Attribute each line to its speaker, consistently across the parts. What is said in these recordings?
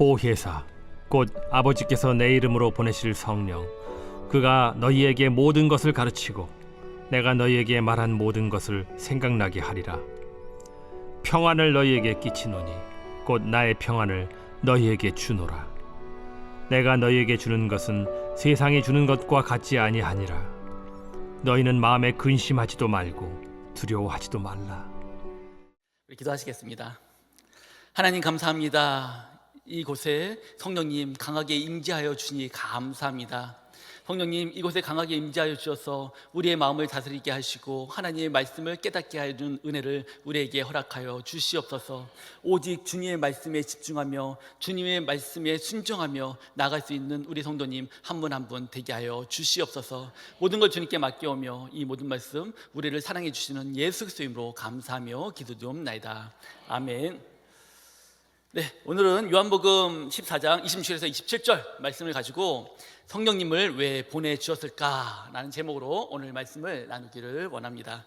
Speaker 1: 보혜사 곧 아버지께서 내 이름으로 보내실 성령, 그가 너희에게 모든 것을 가르치고 내가 너희에게 말한 모든 것을 생각나게 하리라. 평안을 너희에게 끼치노니 곧 나의 평안을 너희에게 주노라. 내가 너희에게 주는 것은 세상이 주는 것과 같지 아니하니라. 너희는 마음에 근심하지도 말고 두려워하지도 말라.
Speaker 2: 기도하시겠습니다. 하나님 감사합니다. 이곳에 성령님 강하게 임재하여 주시니 감사합니다. 성령님 이곳에 강하게 임재하여 주셔서 우리의 마음을 다스리게 하시고 하나님의 말씀을 깨닫게 하는 은혜를 우리에게 허락하여 주시옵소서. 오직 주님의 말씀에 집중하며 주님의 말씀에 순종하며 나갈 수 있는 우리 성도님 한 분 한 분 되게 하여 주시옵소서. 모든 걸 주님께 맡겨오며 이 모든 말씀 우리를 사랑해 주시는 예수 그리스도의 이름으로 감사하며 기도드리옵나이다. 아멘. 네, 오늘은 요한복음 14장 26절에서 27절 말씀을 가지고 성령님을 왜 보내주셨을까? 라는 제목으로 오늘 말씀을 나누기를 원합니다.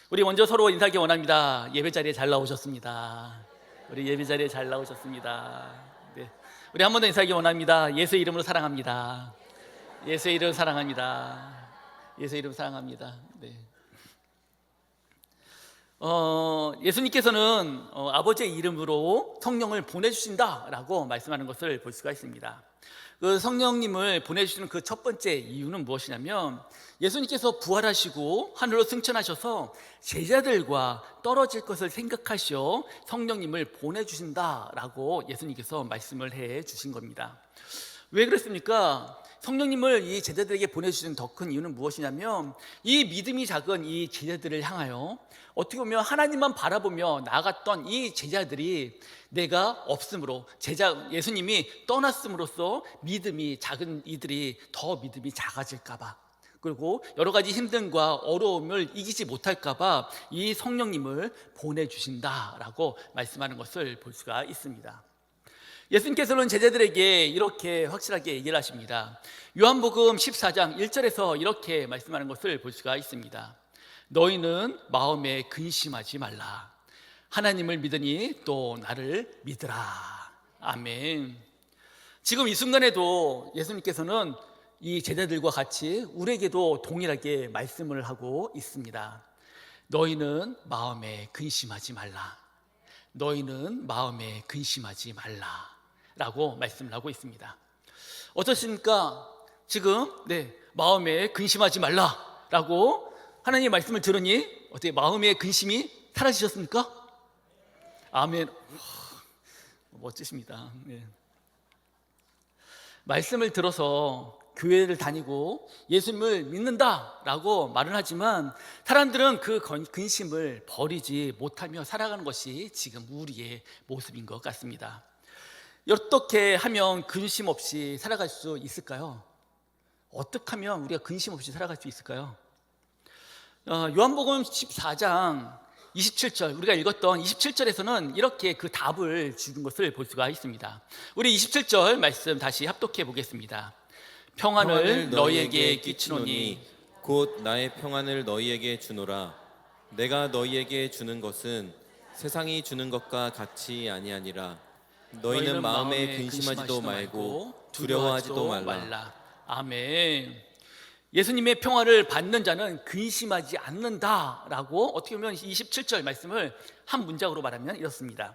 Speaker 2: 우리 먼저 서로 인사하기 원합니다. 예배 자리에 잘 나오셨습니다. 우리 예배 자리에 잘 나오셨습니다. 네, 우리 한 번 더 인사하기 원합니다. 예수의 이름으로 사랑합니다. 예수의 이름 사랑합니다. 예수의 이름 사랑합니다. 네. 예수님께서는 아버지의 이름으로 성령을 보내주신다라고 말씀하는 것을 볼 수가 있습니다. 그 성령님을 보내주시는 그 첫 번째 이유는 무엇이냐면 예수님께서 부활하시고 하늘로 승천하셔서 제자들과 떨어질 것을 생각하셔 성령님을 보내주신다라고 예수님께서 말씀을 해 주신 겁니다. 왜 그렇습니까? 성령님을 이 제자들에게 보내주시는 더 큰 이유는 무엇이냐면 이 믿음이 작은 이 제자들을 향하여 어떻게 보면 하나님만 바라보며 나아갔던 이 제자들이 내가 없음으로 예수님이 떠났음으로써 믿음이 작은 이들이 더 믿음이 작아질까 봐, 그리고 여러 가지 힘듦과 어려움을 이기지 못할까 봐 이 성령님을 보내주신다라고 말씀하는 것을 볼 수가 있습니다. 예수님께서는 제자들에게 이렇게 확실하게 얘기를 하십니다. 요한복음 14장 1절에서 이렇게 말씀하는 것을 볼 수가 있습니다. 너희는 마음에 근심하지 말라. 하나님을 믿으니 또 나를 믿으라. 아멘. 지금 이 순간에도 예수님께서는 이 제자들과 같이 우리에게도 동일하게 말씀을 하고 있습니다. 너희는 마음에 근심하지 말라. 너희는 마음에 근심하지 말라 라고 말씀을 하고 있습니다. 어떠십니까? 지금 마음에 근심하지 말라 라고 하나님의 말씀을 들으니 어떻게 마음의 근심이 사라지셨습니까? 아멘. 멋지십니다. 말씀을 들어서 교회를 다니고 예수님을 믿는다라고 말은 하지만 사람들은 그 근심을 버리지 못하며 살아가는 것이 지금 우리의 모습인 것 같습니다. 어떻게 하면 근심 없이 살아갈 수 있을까요? 어떻게 하면 우리가 근심 없이 살아갈 수 있을까요? 요한복음 14장 27절, 우리가 읽었던 27절에서는 이렇게 그 답을 주는 것을 볼 수가 있습니다. 우리 27절 말씀 다시 합독해 보겠습니다. 평안을 너희에게 끼치노니
Speaker 3: 곧 나의 평안을 너희에게 주노라. 내가 너희에게 주는 것은 세상이 주는 것과 같이 아니하니라. 너희는 마음에 근심하지도 말고 두려워하지도 말라.
Speaker 2: 아멘. 예수님의 평화를 받는 자는 근심하지 않는다라고 어떻게 보면 27절 말씀을 한 문장으로 말하면 이렇습니다.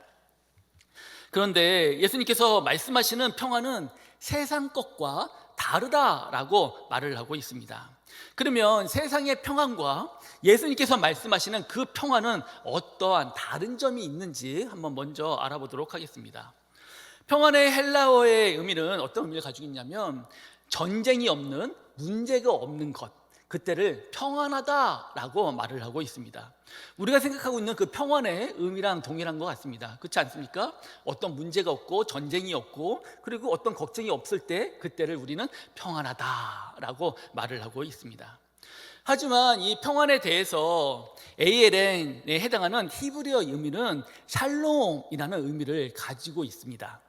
Speaker 2: 그런데 예수님께서 말씀하시는 평화는 세상 것과 다르다라고 말을 하고 있습니다. 그러면 세상의 평안과 예수님께서 말씀하시는 그 평안은 어떠한 다른 점이 있는지 한번 먼저 알아보도록 하겠습니다. 평안의 헬라어의 의미는 어떤 의미를 가지고 있냐면 전쟁이 없는, 문제가 없는 것, 그때를 평안하다라고 말을 하고 있습니다. 우리가 생각하고 있는 그 평안의 의미랑 동일한 것 같습니다. 그렇지 않습니까? 어떤 문제가 없고 전쟁이 없고 그리고 어떤 걱정이 없을 때 그때를 우리는 평안하다라고 말을 하고 있습니다. 하지만 이 평안에 대해서 ALN에 해당하는 히브리어 의미는 샬롬이라는 의미를 가지고 있습니다.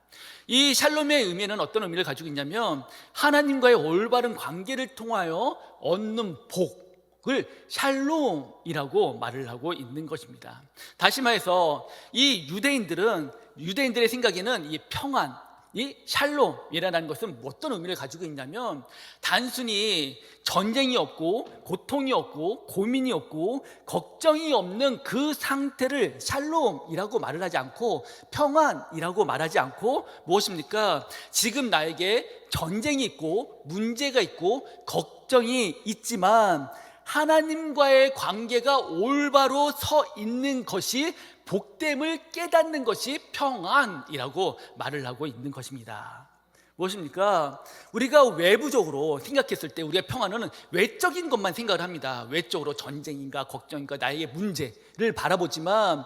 Speaker 2: 이 샬롬의 의미는 어떤 의미를 가지고 있냐면 하나님과의 올바른 관계를 통하여 얻는 복을 샬롬이라고 말을 하고 있는 것입니다. 다시 말해서 이 유대인들의 생각에는 이 평안, 이 샬롬이라는 것은 어떤 의미를 가지고 있냐면 단순히 전쟁이 없고 고통이 없고 고민이 없고 걱정이 없는 그 상태를 샬롬이라고 말을 하지 않고 평안이라고 말하지 않고 무엇입니까? 지금 나에게 전쟁이 있고 문제가 있고 걱정이 있지만 하나님과의 관계가 올바로 서 있는 것이 복됨을 깨닫는 것이 평안이라고 말을 하고 있는 것입니다. 무엇입니까? 우리가 외부적으로 생각했을 때 우리의 평안은 외적인 것만 생각을 합니다. 외적으로 전쟁인가 걱정인가 나에게 문제를 바라보지만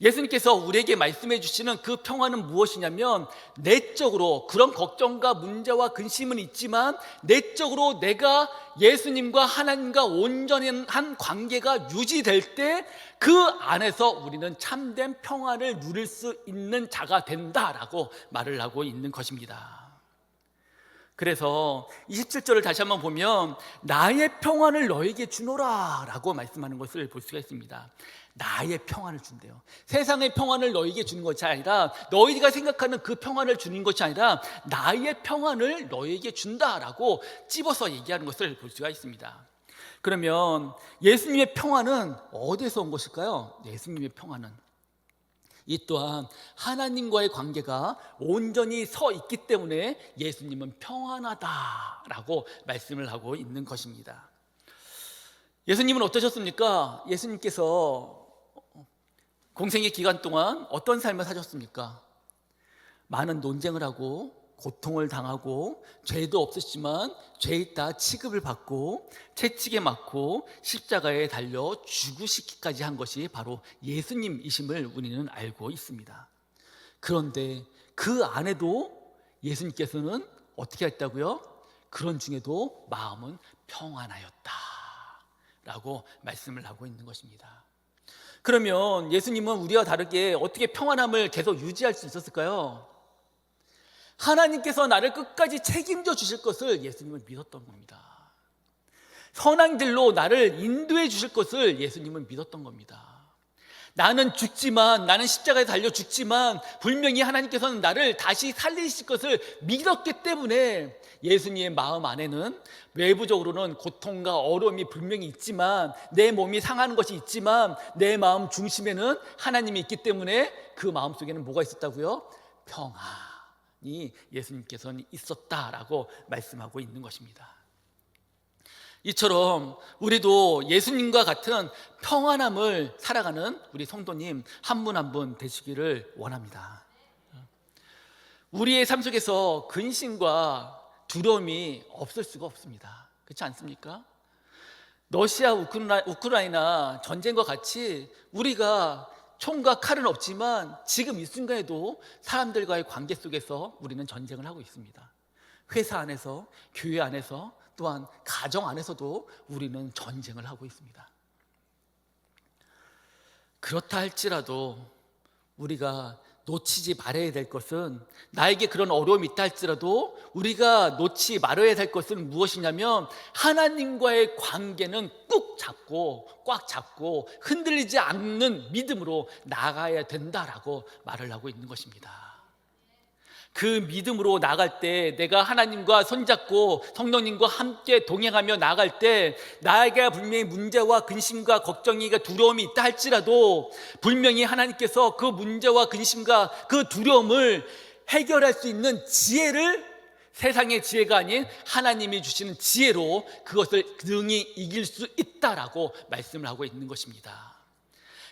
Speaker 2: 예수님께서 우리에게 말씀해 주시는 그 평안은 무엇이냐면 내적으로 그런 걱정과 문제와 근심은 있지만 내적으로 내가 예수님과 하나님과 온전한 관계가 유지될 때 그 안에서 우리는 참된 평안을 누릴 수 있는 자가 된다라고 말을 하고 있는 것입니다. 그래서 27절을 다시 한번 보면 나의 평안을 너에게 주노라 라고 말씀하는 것을 볼 수가 있습니다. 나의 평안을 준대요. 세상의 평안을 너에게 주는 것이 아니라 너희가 생각하는 그 평안을 주는 것이 아니라 나의 평안을 너에게 준다라고 찝어서 얘기하는 것을 볼 수가 있습니다. 그러면 예수님의 평안은 어디에서 온 것일까요? 예수님의 평안은 이 또한 하나님과의 관계가 온전히 서 있기 때문에 예수님은 평안하다라고 말씀을 하고 있는 것입니다. 예수님은 어떠셨습니까? 예수님께서 공생의 기간 동안 어떤 삶을 사셨습니까? 많은 논쟁을 하고 고통을 당하고 죄도 없으시지만 죄 있다 취급을 받고 채찍에 맞고 십자가에 달려 죽으시기까지 한 것이 바로 예수님이심을 우리는 알고 있습니다. 그런데 그 안에도 예수님께서는 어떻게 했다고요? 그런 중에도 마음은 평안하였다 라고 말씀을 하고 있는 것입니다. 그러면 예수님은 우리와 다르게 어떻게 평안함을 계속 유지할 수 있었을까요? 하나님께서 나를 끝까지 책임져 주실 것을 예수님은 믿었던 겁니다. 선한 길로 나를 인도해 주실 것을 예수님은 믿었던 겁니다. 나는 죽지만, 나는 십자가에 달려 죽지만 분명히 하나님께서는 나를 다시 살리실 것을 믿었기 때문에 예수님의 마음 안에는 외부적으로는 고통과 어려움이 분명히 있지만, 내 몸이 상하는 것이 있지만 내 마음 중심에는 하나님이 있기 때문에 그 마음 속에는 뭐가 있었다고요? 평안이 예수님께서는 있었다라고 말씀하고 있는 것입니다. 이처럼 우리도 예수님과 같은 평안함을 살아가는 우리 성도님 한 분 한 분 되시기를 원합니다. 우리의 삶 속에서 근심과 두려움이 없을 수가 없습니다. 그렇지 않습니까? 러시아 우크라이나 전쟁과 같이 우리가 총과 칼은 없지만 지금 이 순간에도 사람들과의 관계 속에서 우리는 전쟁을 하고 있습니다. 회사 안에서, 교회 안에서, 또한 가정 안에서도 우리는 전쟁을 하고 있습니다. 그렇다 할지라도 우리가 놓치지 말아야 될 것은, 나에게 그런 어려움이 있다 할지라도 우리가 놓지 말아야 될 것은 무엇이냐면 하나님과의 관계는 꽉 잡고 흔들리지 않는 믿음으로 나가야 된다라고 말을 하고 있는 것입니다. 그 믿음으로 나갈 때, 내가 하나님과 손잡고 성령님과 함께 동행하며 나갈 때 나에게 분명히 문제와 근심과 걱정이 두려움이 있다 할지라도 분명히 하나님께서 그 문제와 근심과 그 두려움을 해결할 수 있는 지혜를, 세상의 지혜가 아닌 하나님이 주시는 지혜로 그것을 능히 이길 수 있다라고 말씀을 하고 있는 것입니다.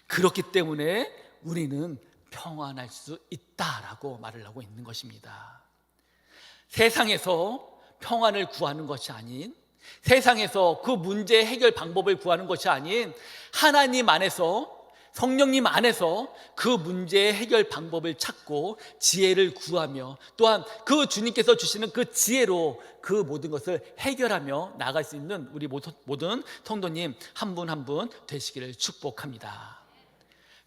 Speaker 2: 그렇기 때문에 우리는 평안할 수 있다라고 말을 하고 있는 것입니다. 세상에서 평안을 구하는 것이 아닌, 세상에서 그 문제 해결 방법을 구하는 것이 아닌 하나님 안에서, 성령님 안에서 그 문제의 해결 방법을 찾고 지혜를 구하며 또한 그 주님께서 주시는 그 지혜로 그 모든 것을 해결하며 나갈 수 있는 우리 모든 성도님 한 분 한 분 되시기를 축복합니다.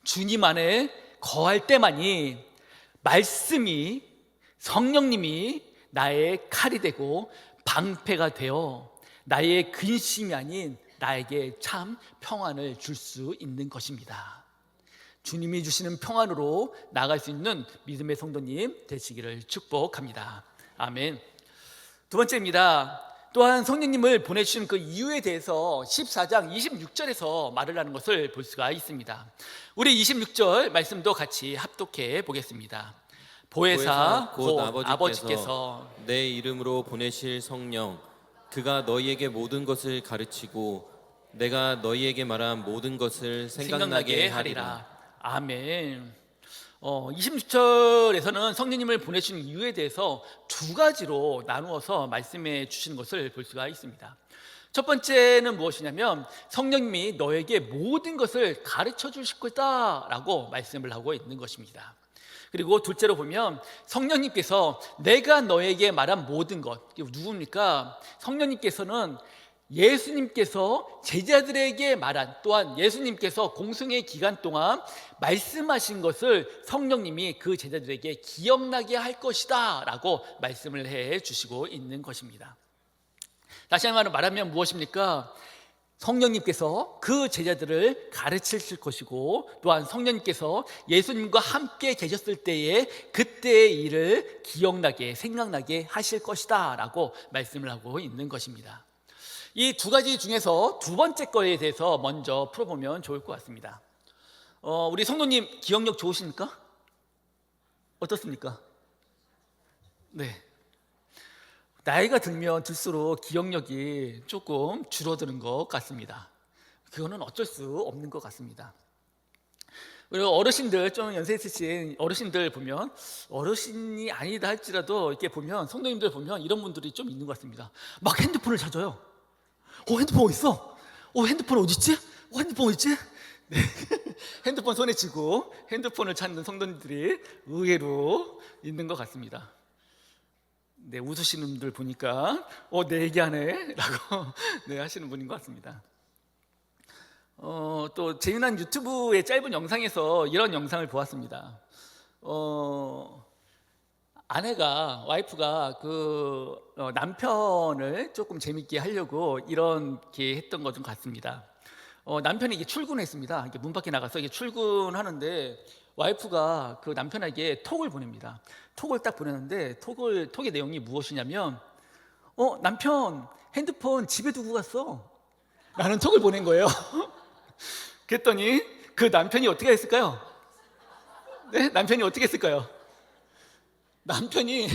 Speaker 2: 주님 안에 거할 때만이 말씀이, 성령님이 나의 칼이 되고 방패가 되어 나의 근심이 아닌 나에게 참 평안을 줄 수 있는 것입니다. 주님이 주시는 평안으로 나아갈 수 있는 믿음의 성도님 되시기를 축복합니다. 아멘. 두 번째입니다. 또한 성령님을 보내주신 그 이유에 대해서 14장 26절에서 말을 하는 것을 볼 수가 있습니다. 우리 26절 말씀도 같이 합독해 보겠습니다. 보혜사 곧 아버지께서
Speaker 3: 내 이름으로 보내실 성령 그가 너희에게 모든 것을 가르치고 내가 너희에게 말한 모든 것을 생각나게 하리라.
Speaker 2: 아멘. 26절에서는 성령님을 보내신 이유에 대해서 두 가지로 나누어서 말씀해 주시는 것을 볼 수가 있습니다. 첫 번째는 무엇이냐면 성령님이 너에게 모든 것을 가르쳐 주실 거다라고 말씀을 하고 있는 것입니다. 그리고 둘째로 보면 성령님께서 내가 너에게 말한 모든 것, 이게 누굽니까? 성령님께서는 예수님께서 제자들에게 말한, 또한 예수님께서 공생의 기간 동안 말씀하신 것을 성령님이 그 제자들에게 기억나게 할 것이다 라고 말씀을 해 주시고 있는 것입니다. 다시 한번 말하면 무엇입니까? 성령님께서 그 제자들을 가르치실 것이고, 또한 성령님께서 예수님과 함께 계셨을 때에 그때의 일을 기억나게, 생각나게 하실 것이다 라고 말씀을 하고 있는 것입니다. 이 두 가지 중에서 두 번째 거에 대해서 먼저 풀어보면 좋을 것 같습니다. 우리 성도님 기억력 좋으십니까? 어떻습니까? 네. 나이가 들면 들수록 기억력이 조금 줄어드는 것 같습니다. 그거는 어쩔 수 없는 것 같습니다. 그리고 어르신들, 좀 연세 있으신 어르신들 보면, 어르신이 아니다 할지라도 이렇게 보면, 성도님들 보면 이런 분들이 좀 있는 것 같습니다. 막 핸드폰을 찾아요. 핸드폰 어디 있어? 핸드폰 어디 있지? 핸드폰 어디 있지? 네. 핸드폰 손에 쥐고 핸드폰을 찾는 성도님들이 의외로 있는 것 같습니다. 네, 웃으시는 분들 보니까 내 얘기하네 라고 네, 하시는 분인 것 같습니다. 또 재미난 유튜브의 짧은 영상에서 이런 영상을 보았습니다. 아내가, 와이프가 그 남편을 조금 재밌게 하려고 이렇게 했던 것 같습니다. 남편이 이게 출근했습니다. 이게 문 밖에 나가서 이게 출근하는데 와이프가 그 남편에게 톡을 보냅니다. 톡을 딱 보내는데 톡의 내용이 무엇이냐면 남편 핸드폰 집에 두고 갔어 라는 톡을 보낸 거예요. 그랬더니 그 남편이 어떻게 했을까요? 네? 남편이 어떻게 했을까요? 남편이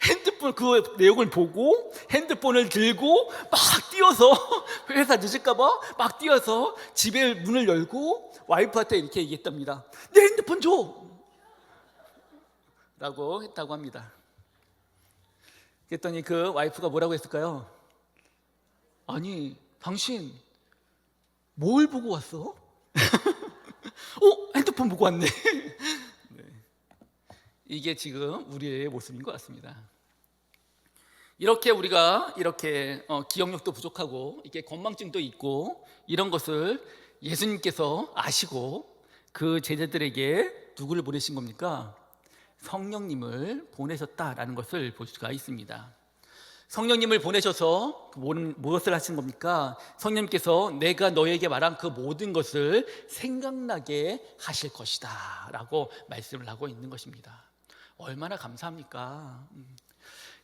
Speaker 2: 핸드폰 그 내용을 보고 핸드폰을 들고 막 뛰어서 회사 늦을까봐 막 뛰어서 집에 문을 열고 와이프한테 이렇게 얘기했답니다. 내 핸드폰 줘! 라고 했다고 합니다. 그랬더니 그 와이프가 뭐라고 했을까요? 아니, 당신 뭘 보고 왔어? 핸드폰 보고 왔네. 이게 지금 우리의 모습인 것 같습니다. 이렇게 우리가 이렇게 기억력도 부족하고 이렇게 건망증도 있고 이런 것을 예수님께서 아시고 그 제자들에게 누구를 보내신 겁니까? 성령님을 보내셨다라는 것을 볼 수가 있습니다. 성령님을 보내셔서 무엇을 하신 겁니까? 성령님께서 내가 너에게 말한 그 모든 것을 생각나게 하실 것이다 라고 말씀을 하고 있는 것입니다. 얼마나 감사합니까?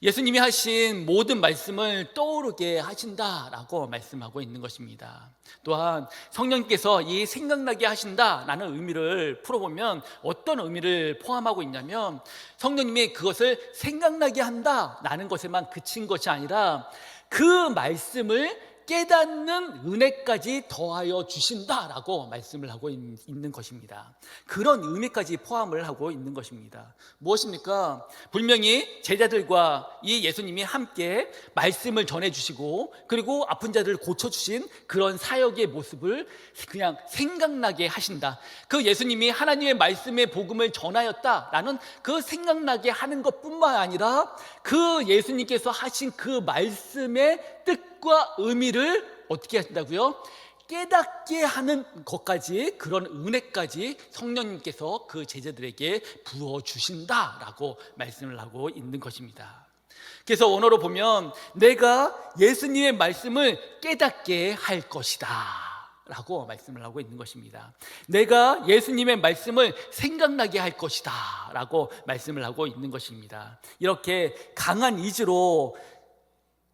Speaker 2: 예수님이 하신 모든 말씀을 떠오르게 하신다라고 말씀하고 있는 것입니다. 또한 성령님께서 이 생각나게 하신다라는 의미를 풀어보면 어떤 의미를 포함하고 있냐면 성령님이 그것을 생각나게 한다라는 것에만 그친 것이 아니라 그 말씀을 깨닫는 은혜까지 더하여 주신다라고 말씀을 하고 있는 것입니다. 그런 의미까지 포함을 하고 있는 것입니다. 무엇입니까? 분명히 제자들과 이 예수님이 함께 말씀을 전해주시고 그리고 아픈 자들을 고쳐주신 그런 사역의 모습을 그냥 생각나게 하신다. 그 예수님이 하나님의 말씀의 복음을 전하였다라는 그 생각나게 하는 것뿐만 아니라 그 예수님께서 하신 그 말씀의 뜻과 의미를 어떻게 하신다고요? 깨닫게 하는 것까지, 그런 은혜까지 성령님께서 그 제자들에게 부어주신다라고 말씀을 하고 있는 것입니다. 그래서 원어로 보면 내가 예수님의 말씀을 깨닫게 할 것이다 라고 말씀을 하고 있는 것입니다. 내가 예수님의 말씀을 생각나게 할 것이다 라고 말씀을 하고 있는 것입니다. 이렇게 강한 의지로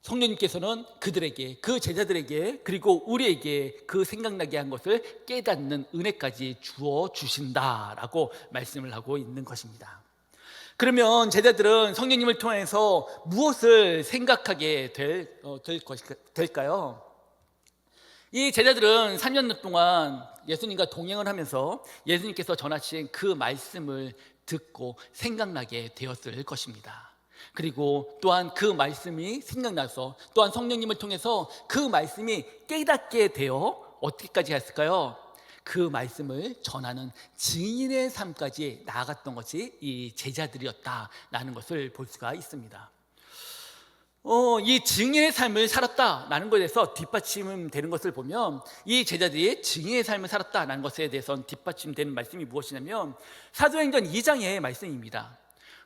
Speaker 2: 성령님께서는 그들에게, 그 제자들에게, 그리고 우리에게 그 생각나게 한 것을 깨닫는 은혜까지 주어 주신다라고 말씀을 하고 있는 것입니다. 그러면 제자들은 성령님을 통해서 무엇을 생각하게 될까요? 이 제자들은 3년 동안 예수님과 동행을 하면서 예수님께서 전하신 그 말씀을 듣고 생각나게 되었을 것입니다. 그리고 또한 그 말씀이 생각나서 또한 성령님을 통해서 그 말씀이 깨닫게 되어 어떻게까지 했을까요? 그 말씀을 전하는 증인의 삶까지 나아갔던 것이 이 제자들이었다라는 것을 볼 수가 있습니다. 이 증인의 삶을 살았다라는 것에 대해서 뒷받침되는 것을 보면 이 제자들이 증인의 삶을 살았다라는 것에 대해서는 뒷받침되는 말씀이 무엇이냐면 사도행전 2장의 말씀입니다.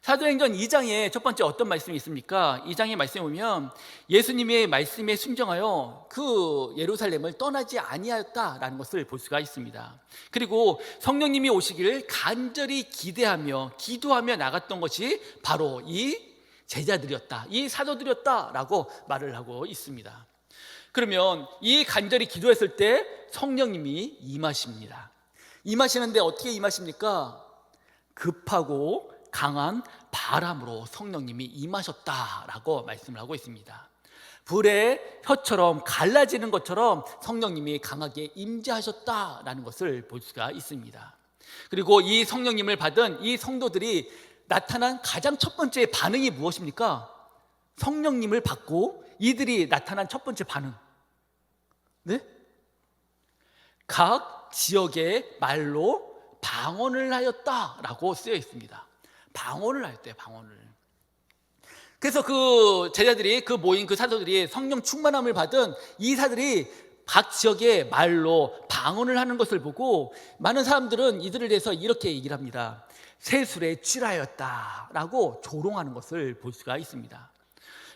Speaker 2: 사도행전 2장에 첫 번째 어떤 말씀이 있습니까? 2장의 말씀에 보면 예수님의 말씀에 순종하여 그 예루살렘을 떠나지 아니하였다라는 것을 볼 수가 있습니다. 그리고 성령님이 오시기를 간절히 기대하며 기도하며 나갔던 것이 바로 이 제자들이었다, 이 사도들이었다라고 말을 하고 있습니다. 그러면 이 간절히 기도했을 때 성령님이 임하십니다. 임하시는데 어떻게 임하십니까? 급하고 강한 바람으로 성령님이 임하셨다라고 말씀을 하고 있습니다. 불의 혀처럼 갈라지는 것처럼 성령님이 강하게 임재하셨다라는 것을 볼 수가 있습니다. 그리고 이 성령님을 받은 이 성도들이 나타난 가장 첫 번째 반응이 무엇입니까? 성령님을 받고 이들이 나타난 첫 번째 반응, 네? 각 지역의 말로 방언을 하였다라고 쓰여 있습니다. 방언을 하였대요, 방언을. 그래서 그 제자들이, 그 모인 그 사도들이 성령 충만함을 받은 이 사들이 각 지역의 말로 방언을 하는 것을 보고 많은 사람들은 이들을 대해서 이렇게 얘기를 합니다. 세술에 취하였다라고 조롱하는 것을 볼 수가 있습니다.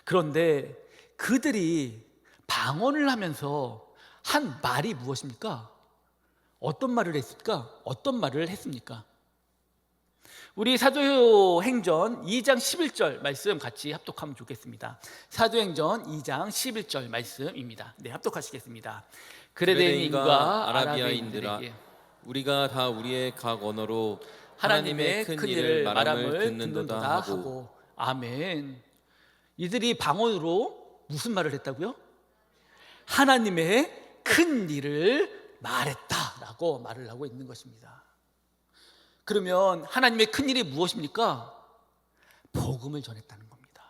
Speaker 2: 그런데 그들이 방언을 하면서 한 말이 무엇입니까? 어떤 말을 했을까? 어떤 말을 했습니까? 우리 사도행전 2장 11절 말씀 같이 합독하면 좋겠습니다. 사도행전 2장 11절 말씀입니다. 네, 합독하시겠습니다. 그레데인과 아라비아인들에게
Speaker 3: 우리가 다 우리의 각 언어로
Speaker 2: 하나님의 큰 일을 말함을 듣는도다 하고. 아멘. 이들이 방언으로 무슨 말을 했다고요? 하나님의 큰 일을 말했다라고 말을 하고 있는 것입니다. 그러면 하나님의 큰 일이 무엇입니까? 복음을 전했다는 겁니다.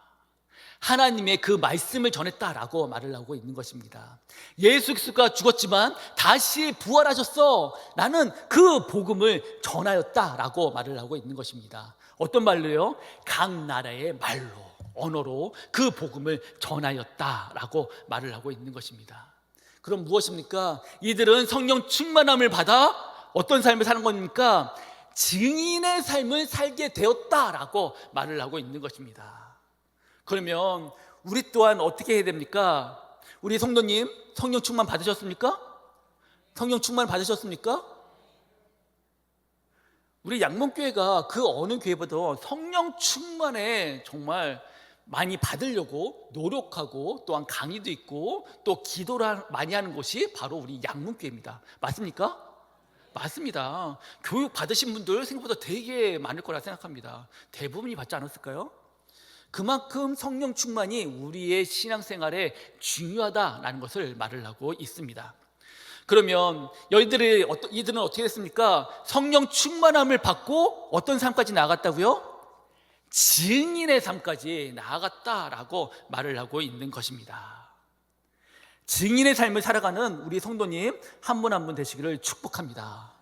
Speaker 2: 하나님의 그 말씀을 전했다라고 말을 하고 있는 것입니다. 예수 그리스도가 죽었지만 다시 부활하셨어. 나는 그 복음을 전하였다라고 말을 하고 있는 것입니다. 어떤 말로요? 각 나라의 말로, 언어로 그 복음을 전하였다라고 말을 하고 있는 것입니다. 그럼 무엇입니까? 이들은 성령 충만함을 받아 어떤 삶을 사는 겁니까? 증인의 삶을 살게 되었다라고 말을 하고 있는 것입니다. 그러면 우리 또한 어떻게 해야 됩니까? 우리 성도님 성령 충만 받으셨습니까? 성령 충만 받으셨습니까? 우리 양문교회가 그 어느 교회보다 성령 충만에 정말 많이 받으려고 노력하고 또한 강의도 있고 또 기도를 많이 하는 곳이 바로 우리 양문교회입니다. 맞습니까? 맞습니다. 교육 받으신 분들 생각보다 되게 많을 거라 생각합니다. 대부분이 받지 않았을까요? 그만큼 성령 충만이 우리의 신앙생활에 중요하다라는 것을 말을 하고 있습니다. 그러면 이들은 어떻게 됐습니까? 성령 충만함을 받고 어떤 삶까지 나아갔다고요? 증인의 삶까지 나아갔다라고 말을 하고 있는 것입니다. 증인의 삶을 살아가는 우리 성도님 한 분 한 분 되시기를 축복합니다.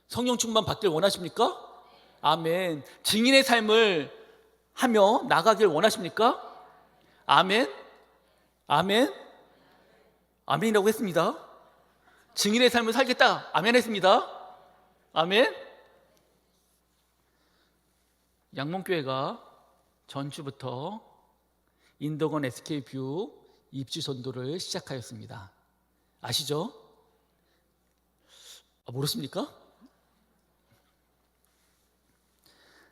Speaker 2: 성령 충만 받길 원하십니까? 아멘. 증인의 삶을 하며 나가길 원하십니까? 아멘. 아멘. 아멘이라고 했습니다. 증인의 삶을 살겠다. 아멘 했습니다. 아멘. 양문교회가 전주부터 인덕원 SK뷰 입주 전도를 시작하였습니다. 아시죠? 모르십니까?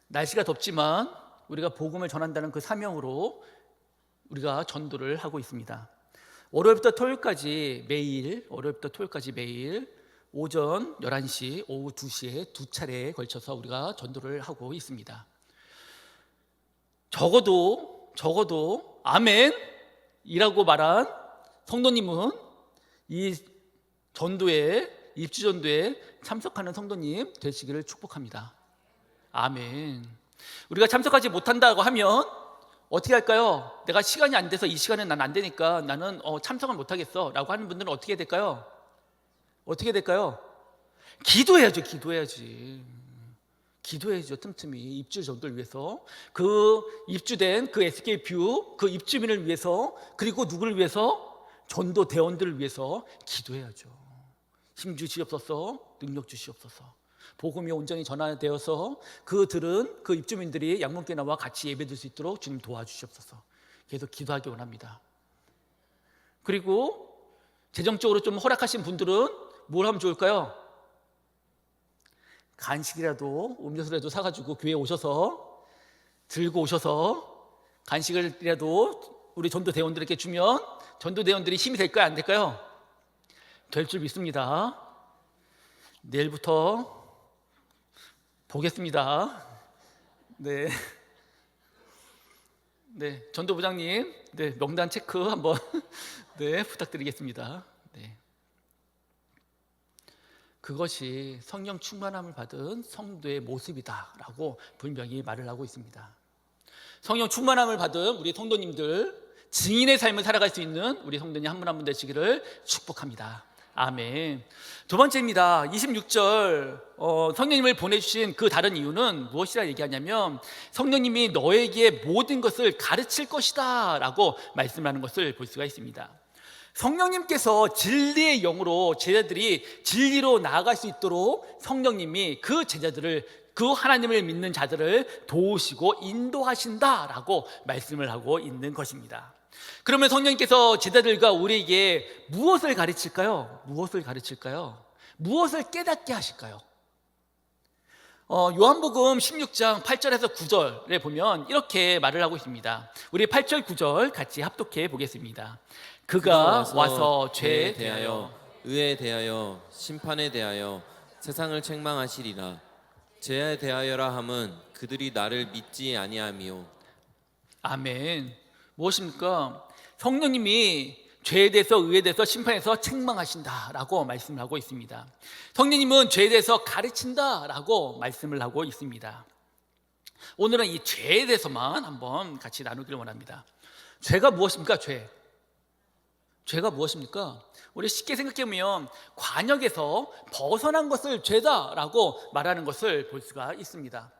Speaker 2: 날씨가 덥지만 우리가 복음을 전한다는 그 사명으로 우리가 전도를 하고 있습니다. 월요일부터 토요일까지 매일 오전 11시, 오후 2시에 두 차례에 걸쳐서 우리가 전도를 하고 있습니다. 적어도 아멘이라고 말한 성도님은 이 전도에, 입주전도에 참석하는 성도님 되시기를 축복합니다. 아멘. 우리가 참석하지 못한다고 하면 어떻게 할까요? 내가 시간이 안 돼서 이 시간에 난 안 되니까 나는 참석을 못 하겠어 라고 하는 분들은 어떻게 될까요? 기도해야죠. 틈틈이 입주 전도를 위해서, 그 입주된 그 SK뷰 그 입주민을 위해서, 그리고 누구를 위해서? 전도 대원들을 위해서 기도해야죠. 힘 주시옵소서, 능력 주시옵소서. 복음이 온전히 전환되어서 그 입주민들이 양문교회 나와 같이 예배드릴 수 있도록 주님 도와주시옵소서. 계속 기도하기 원합니다. 그리고 재정적으로 좀 허락하신 분들은 뭘 하면 좋을까요? 간식이라도 음료수라도 사가지고 교회에 오셔서 들고 오셔서 간식을이라도 우리 전도대원들에게 주면 전도대원들이 힘이 될까요? 안 될까요? 될 줄 믿습니다. 내일부터 보겠습니다. 네, 전도부장님, 명단 체크 한번 부탁드리겠습니다. 그것이 성령 충만함을 받은 성도의 모습이다라고 분명히 말을 하고 있습니다. 성령 충만함을 받은 우리 성도님들, 증인의 삶을 살아갈 수 있는 우리 성도님 한 분 한 분 되시기를 축복합니다. 아멘. 두 번째입니다. 26절 성령님을 보내주신 그 다른 이유는 무엇이라 얘기하냐면, 성령님이 너에게 모든 것을 가르칠 것이다 라고 말씀하는 것을 볼 수가 있습니다. 성령님께서 진리의 영으로 제자들이 진리로 나아갈 수 있도록 성령님이 그 제자들을, 그 하나님을 믿는 자들을 도우시고 인도하신다라고 말씀을 하고 있는 것입니다. 그러면 성령님께서 제자들과 우리에게 무엇을 가르칠까요? 무엇을 깨닫게 하실까요? 요한복음 16장 8절에서 9절에 보면 이렇게 말을 하고 있습니다. 우리 8절 9절 같이 합독해 보겠습니다. 그가 와서 죄에 대하여,
Speaker 3: 의에 대하여, 심판에 대하여 세상을 책망하시리라. 죄에 대하여라 함은 그들이 나를 믿지 아니함이요.
Speaker 2: 아멘. 무엇입니까? 성령님이 죄에 대해서, 의에 대해서, 심판에 대해서 책망하신다라고 말씀을 하고 있습니다. 성령님은 죄에 대해서 가르친다라고 말씀을 하고 있습니다. 오늘은 이 죄에 대해서만 한번 같이 나누기를 원합니다. 죄가 무엇입니까? 죄가 무엇입니까? 우리 쉽게 생각해보면 관역에서 벗어난 것을 죄다라고 말하는 것을 볼 수가 있습니다.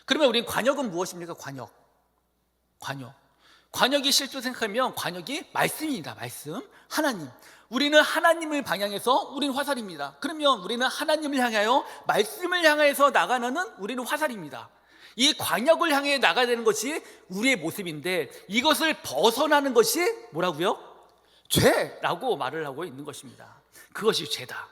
Speaker 2: 그러면 우리 관역은 무엇입니까? 관역이 실제로 생각하면 관역이 말씀입니다. 말씀, 하나님. 우리는 하나님을 방향해서 우리는 화살입니다. 그러면 우리는 하나님을 향하여, 말씀을 향해서 나가는 우리는 화살입니다. 이 관역을 향해 나가야 되는 것이 우리의 모습인데, 이것을 벗어나는 것이 뭐라고요? 죄라고 말을 하고 있는 것입니다. 그것이 죄다.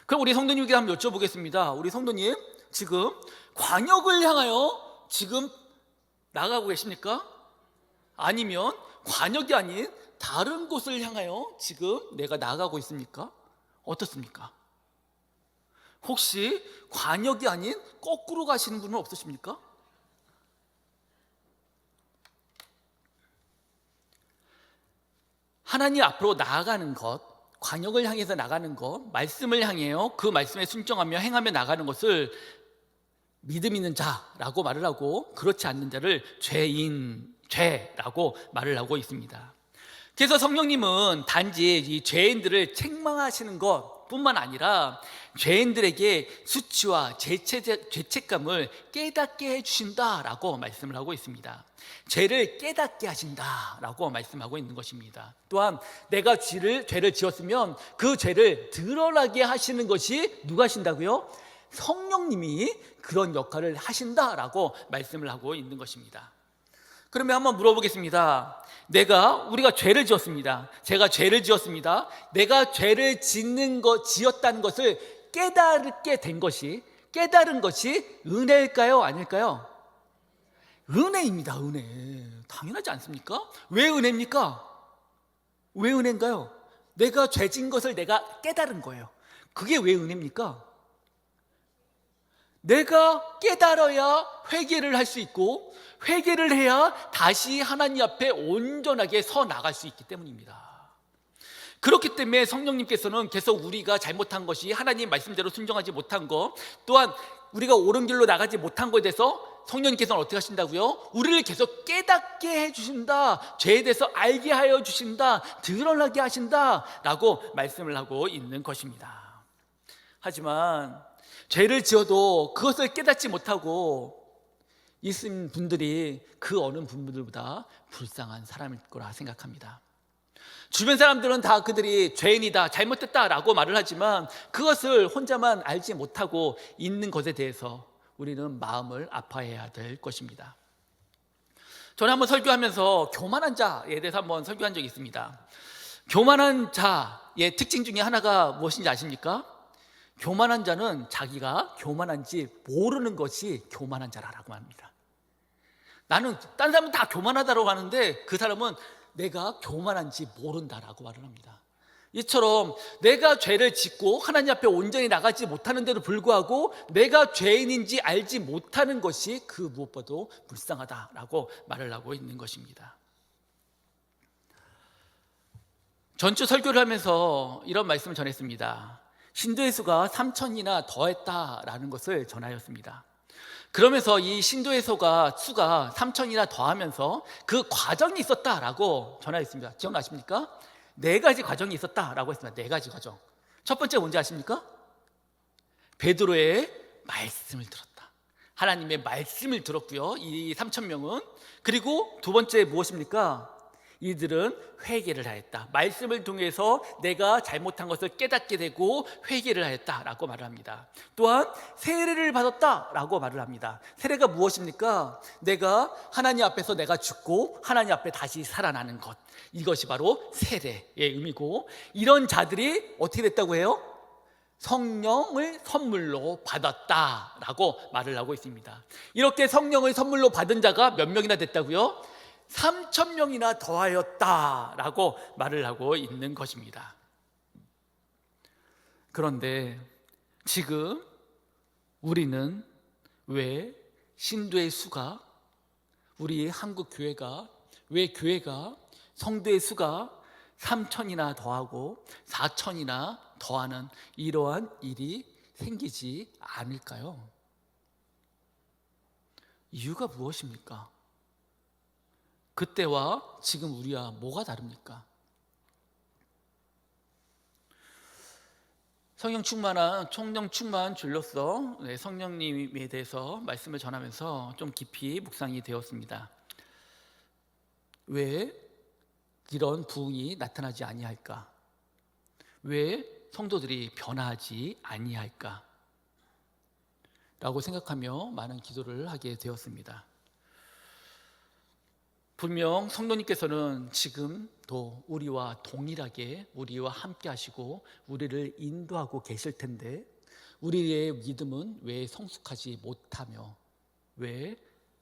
Speaker 2: 그럼 우리 성도님께 한번 여쭤보겠습니다. 우리 성도님, 지금 관역을 향하여 지금 나가고 계십니까? 아니면 관역이 아닌 다른 곳을 향하여 지금 내가 나가고 있습니까? 어떻습니까? 혹시 관역이 아닌 거꾸로 가시는 분은 없으십니까? 하나님 앞으로 나아가는 것, 관역을 향해서 나가는 것, 말씀을 향해요, 그 말씀에 순종하며 행하며 나가는 것을 믿음 있는 자라고 말을 하고, 그렇지 않는 자를 죄라고 말을 하고 있습니다. 그래서 성령님은 단지 이 죄인들을 책망하시는 것뿐만 아니라 죄인들에게 수치와 죄책감을 깨닫게 해주신다라고 말씀을 하고 있습니다. 죄를 깨닫게 하신다라고 말씀하고 있는 것입니다. 또한 내가 죄를 지었으면 그 죄를 드러나게 하시는 것이 누가 하신다고요? 성령님이 그런 역할을 하신다라고 말씀을 하고 있는 것입니다. 그러면 한번 물어보겠습니다. 우리가 죄를 지었습니다. 제가 죄를 지었습니다. 내가 죄를 지었다는 것을 깨달은 것이 은혜일까요? 아닐까요? 은혜입니다. 은혜. 당연하지 않습니까? 왜 은혜입니까? 왜 은혜인가요? 내가 죄진 것을 내가 깨달은 거예요. 그게 왜 은혜입니까? 내가 깨달아야 회개를 할 수 있고, 회개를 해야 다시 하나님 앞에 온전하게 서 나갈 수 있기 때문입니다. 그렇기 때문에 성령님께서는 계속 우리가 잘못한 것이 하나님 말씀대로 순종하지 못한 것, 또한 우리가 옳은 길로 나가지 못한 것에 대해서 성령님께서는 어떻게 하신다고요? 우리를 계속 깨닫게 해주신다, 죄에 대해서 알게 하여 주신다, 드러나게 하신다 라고 말씀을 하고 있는 것입니다. 하지만 죄를 지어도 그것을 깨닫지 못하고 있는 분들이 그 어느 분들보다 불쌍한 사람일 거라 생각합니다. 주변 사람들은 다 그들이 죄인이다, 잘못됐다라고 말을 하지만 그것을 혼자만 알지 못하고 있는 것에 대해서 우리는 마음을 아파해야 될 것입니다. 저는 한번 설교하면서 교만한 자에 대해서 한번 설교한 적이 있습니다. 교만한 자의 특징 중에 하나가 무엇인지 아십니까? 교만한 자는 자기가 교만한지 모르는 것이 교만한 자라고 합니다. 나는 딴 사람은 다 교만하다고 하는데 그 사람은 내가 교만한지 모른다라고 말을 합니다. 이처럼 내가 죄를 짓고 하나님 앞에 온전히 나가지 못하는데도 불구하고 내가 죄인인지 알지 못하는 것이 그 무엇보다도 불쌍하다라고 말을 하고 있는 것입니다. 전주 설교를 하면서 이런 말씀을 전했습니다. 신도의 수가 3천이나 더했다라는 것을 전하였습니다. 그러면서 이 신도의 수가 3천이나 더하면서 그 과정이 있었다라고 전하였습니다. 기억나십니까? 4가지 과정이 있었다라고 했습니다. 4가지 과정. 첫 번째 뭔지 아십니까? 베드로의 말씀을 들었다. 하나님의 말씀을 들었고요, 이 3천 명은. 그리고 두 번째 무엇입니까? 이들은 회개를 하였다. 말씀을 통해서 내가 잘못한 것을 깨닫게 되고 회개를 하였다라고 말을 합니다. 또한 세례를 받았다라고 말을 합니다. 세례가 무엇입니까? 내가 하나님 앞에서 내가 죽고 하나님 앞에 다시 살아나는 것, 이것이 바로 세례의 의미고, 이런 자들이 어떻게 됐다고 해요? 성령을 선물로 받았다라고 말을 하고 있습니다. 이렇게 성령을 선물로 받은 자가 몇 명이나 됐다고요? 3천 명이나 더하였다라고 말을 하고 있는 것입니다. 그런데 지금 우리는 왜 신도의 수가, 우리 한국 교회가, 왜 교회가 성도의 수가 3천이나 더하고 4천이나 더하는 이러한 일이 생기지 않을까요? 이유가 무엇입니까? 그때와 지금 우리와 뭐가 다릅니까? 성령 충만 줄로서 성령님에 대해서 말씀을 전하면서 좀 깊이 묵상이 되었습니다. 왜 이런 부흥이 나타나지 아니할까? 왜 성도들이 변화하지 아니할까? 라고 생각하며 많은 기도를 하게 되었습니다. 분명 성도님께서는 지금도 우리와 동일하게 우리와 함께 하시고 우리를 인도하고 계실 텐데 우리의 믿음은 왜 성숙하지 못하며 왜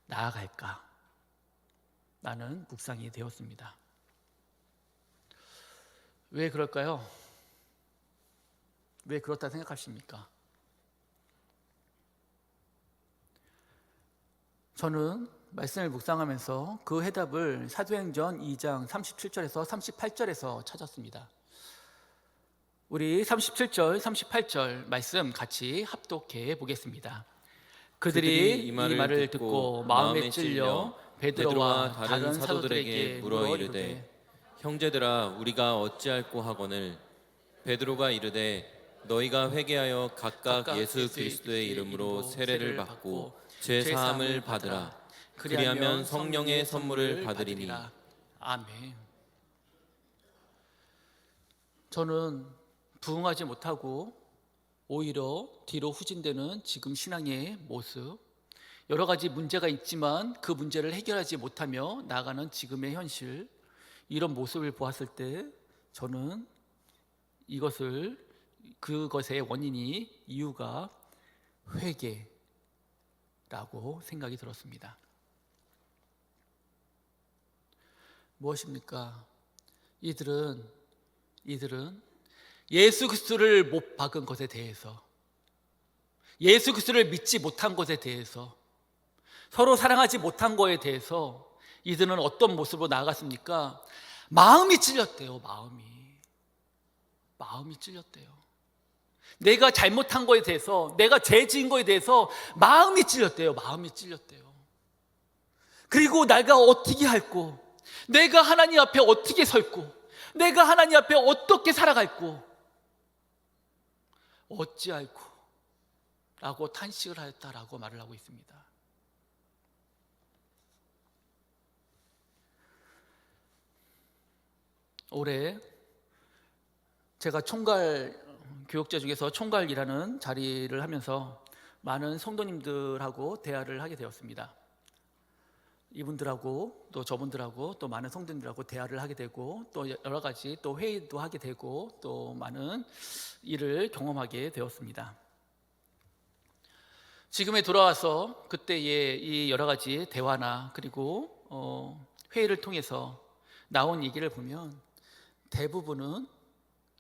Speaker 2: 나아갈까? 라는 묵상이 되었습니다. 왜 그럴까요? 왜 그렇다 생각하십니까? 저는 말씀을 묵상하면서 그 해답을 사도행전 2장 37절에서 38절에서 찾았습니다. 우리 37절, 38절 말씀 같이 합독해 보겠습니다. 그들이 이 말을 듣고 마음에 찔려 베드로와 다른 사도들에게 물어 이르되
Speaker 3: 형제들아 우리가 어찌할꼬 하거늘. 베드로가 이르되 너희가 회개하여 각각 예수 그리스도의 이름으로 세례를 받고 죄 사함을 받으라. 그리하면 성령의 선물을 받으리니.
Speaker 2: 아멘. 저는 부흥하지 못하고 오히려 뒤로 후진되는 지금 신앙의 모습, 여러 가지 문제가 있지만 그 문제를 해결하지 못하며 나아가는 지금의 현실, 이런 모습을 보았을 때 저는 이것을 그것의 원인이 이유가 회개라고 생각이 들었습니다. 무엇입니까? 이들은 예수 그리스도를 못 박은 것에 대해서, 예수 그리스도를 믿지 못한 것에 대해서, 서로 사랑하지 못한 것에 대해서 이들은 어떤 모습으로 나아갔습니까? 마음이 찔렸대요. 마음이 찔렸대요. 내가 잘못한 거에 대해서, 내가 죄 지은 거에 대해서 마음이 찔렸대요. 그리고 내가 어떻게 할고, 내가 하나님 앞에 어떻게 설고, 내가 하나님 앞에 어떻게 살아갈고, 어찌할고 라고 탄식을 하였다라고 말을 하고 있습니다. 올해 제가 총괄 교육자 중에서 총괄이라는 자리를 하면서 많은 성도님들하고 대화를 하게 되었습니다. 이분들하고 또 저분들하고 또 많은 성도님들하고 대화를 하게 되고, 또 여러 가지 또 회의도 하게 되고, 또 많은 일을 되었습니다. 지금에 돌아와서 그때의 이 여러 가지 대화나 그리고 회의를 통해서 나온 얘기를 보면 대부분은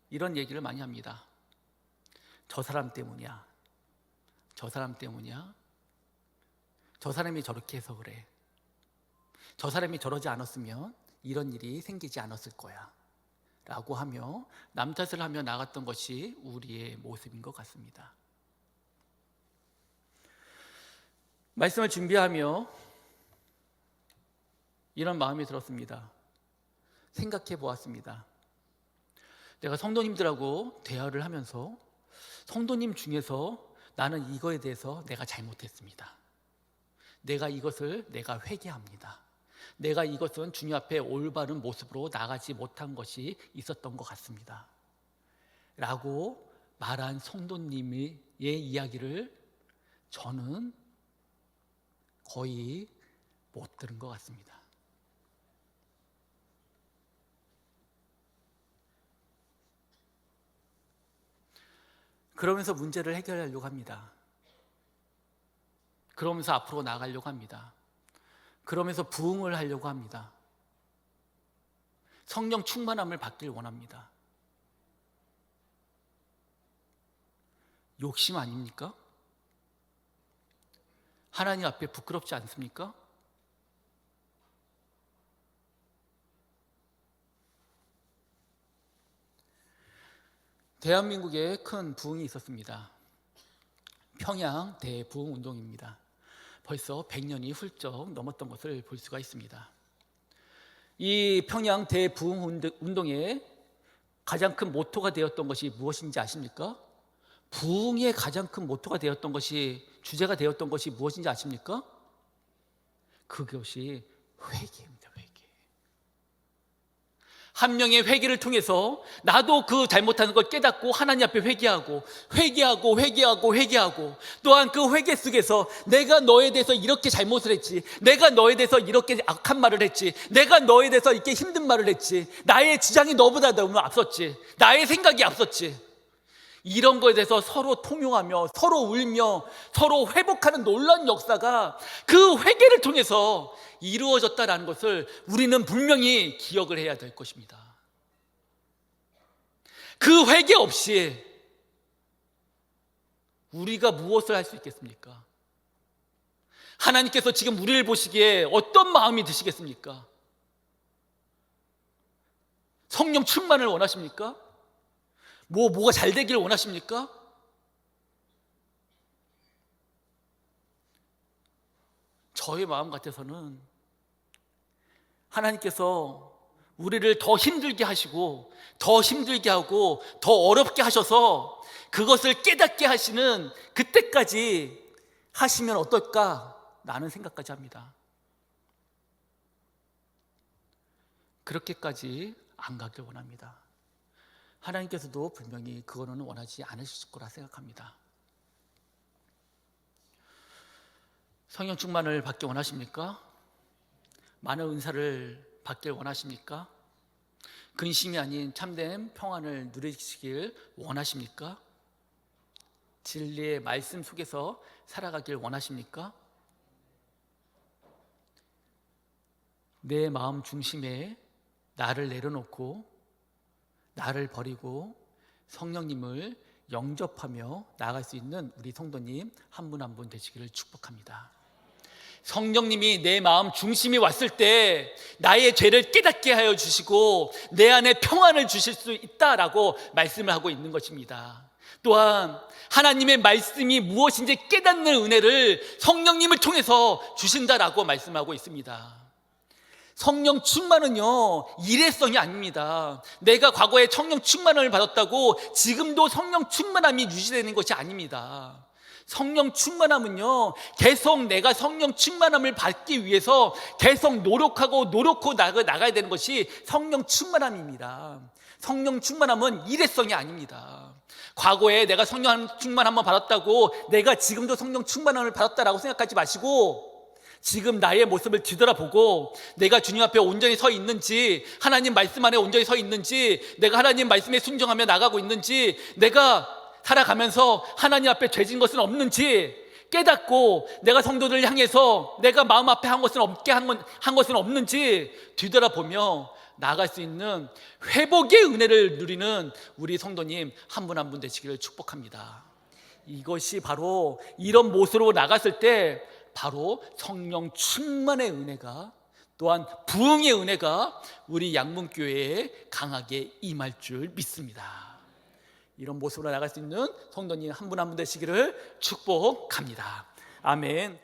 Speaker 2: 이런 얘기를 많이 합니다. 저 사람 때문이야. 저 사람이 저렇게 해서 그래. 저 사람이 저러지 않았으면 이런 일이 생기지 않았을 거야 라고 하며 남 탓을 하며 나갔던 것이 우리의 모습인 것 같습니다. 말씀을 준비하며 이런 마음이 들었습니다. 생각해 보았습니다. 내가 성도님들하고 대화를 하면서 성도님 중에서 나는 이거에 대해서 내가 잘못했습니다. 내가 회개합니다. 내가 이것은 주님 앞에 올바른 모습으로 나가지 못한 것이 있었던 것 같습니다 라고 말한 성도님의 이야기를 저는 거의 못 들은 것 같습니다. 그러면서 문제를 해결하려고 합니다. 그러면서 앞으로 나아가려고 합니다. 그러면서 부흥을 하려고 합니다. 성령 충만함을 받길 원합니다. 욕심 아닙니까? 하나님 앞에 부끄럽지 않습니까? 대한민국에 큰 부흥이 있었습니다. 평양 대부흥운동입니다. 벌써 100년이 훌쩍 넘었던 것을 볼 수가 있습니다. 이 평양 대부흥운동의 가장 큰 모토가 되었던 것이 무엇인지 아십니까? 부흥의 가장 큰 모토가 되었던 것이, 주제가 되었던 것이 무엇인지 아십니까? 그것이 회개입니다. 한 명의 회개를 통해서 나도 그 잘못하는 걸 깨닫고 하나님 앞에 회개하고 또한 그 회개 속에서 내가 너에 대해서 이렇게 잘못을 했지, 내가 너에 대해서 이렇게 악한 말을 했지, 내가 너에 대해서 이렇게 힘든 말을 했지, 나의 주장이 너보다 너무 앞섰지, 나의 생각이 앞섰지, 이런 거에 대해서 서로 통용하며 서로 울며 서로 회복하는 놀라운 역사가 그 회개를 통해서 이루어졌다는 것을 우리는 분명히 기억을 해야 될 것입니다. 그 회개 없이 우리가 무엇을 할 수 있겠습니까? 하나님께서 지금 우리를 보시기에 어떤 마음이 드시겠습니까? 성령 충만을 원하십니까? 뭐가 잘 되길 원하십니까? 저의 마음 같아서는 하나님께서 우리를 더 힘들게 하시고 더 힘들게 하고 더 어렵게 하셔서 그것을 깨닫게 하시는 그때까지 하시면 어떨까 라는 생각까지 합니다. 그렇게까지 안 가길 원합니다. 하나님께서도 분명히 그거는 원하지 않으실 거라 생각합니다. 성령 충만을 받기 원하십니까? 많은 은사를 받길 원하십니까? 근심이 아닌 참된 평안을 누리시길 원하십니까? 진리의 말씀 속에서 살아가길 원하십니까? 내 마음 중심에 나를 내려놓고 나를 버리고 성령님을 영접하며 나아갈 수 있는 우리 성도님 한 분 한 분 되시기를 축복합니다. 성령님이 내 마음 중심이 왔을 때 나의 죄를 깨닫게 하여 주시고 내 안에 평안을 주실 수 있다라고 말씀을 하고 있는 것입니다. 또한 하나님의 말씀이 무엇인지 깨닫는 은혜를 성령님을 통해서 주신다라고 말씀하고 있습니다. 성령 충만은요, 일회성이 아닙니다. 내가 과거에 성령 충만을 받았다고 지금도 성령 충만함이 유지되는 것이 아닙니다. 성령 충만함은요, 계속 내가 성령 충만함을 받기 위해서 계속 노력하고 나가야 되는 것이 성령 충만함입니다. 성령 충만함은 일회성이 아닙니다. 과거에 내가 성령 충만 한번 받았다고 내가 지금도 성령 충만함을 받았다라고 생각하지 마시고 지금 나의 모습을 뒤돌아보고 내가 주님 앞에 온전히 서 있는지, 하나님 말씀 안에 온전히 서 있는지, 내가 하나님 말씀에 순종하며 나가고 있는지, 내가 살아가면서 하나님 앞에 죄진 것은 없는지 깨닫고 내가 성도들을 향해서 내가 마음 앞에 한 것은 없는지 뒤돌아보며 나아갈 수 있는 회복의 은혜를 누리는 우리 성도님 한 분 한 분 되시기를 축복합니다. 이것이 바로 이런 모습으로 나갔을 때 바로 성령 충만의 은혜가, 또한 부흥의 은혜가 우리 양문교회에 강하게 임할 줄 믿습니다. 이런 모습으로 나갈 수 있는 성도님 한 분 한 분 되시기를 축복합니다. 아멘.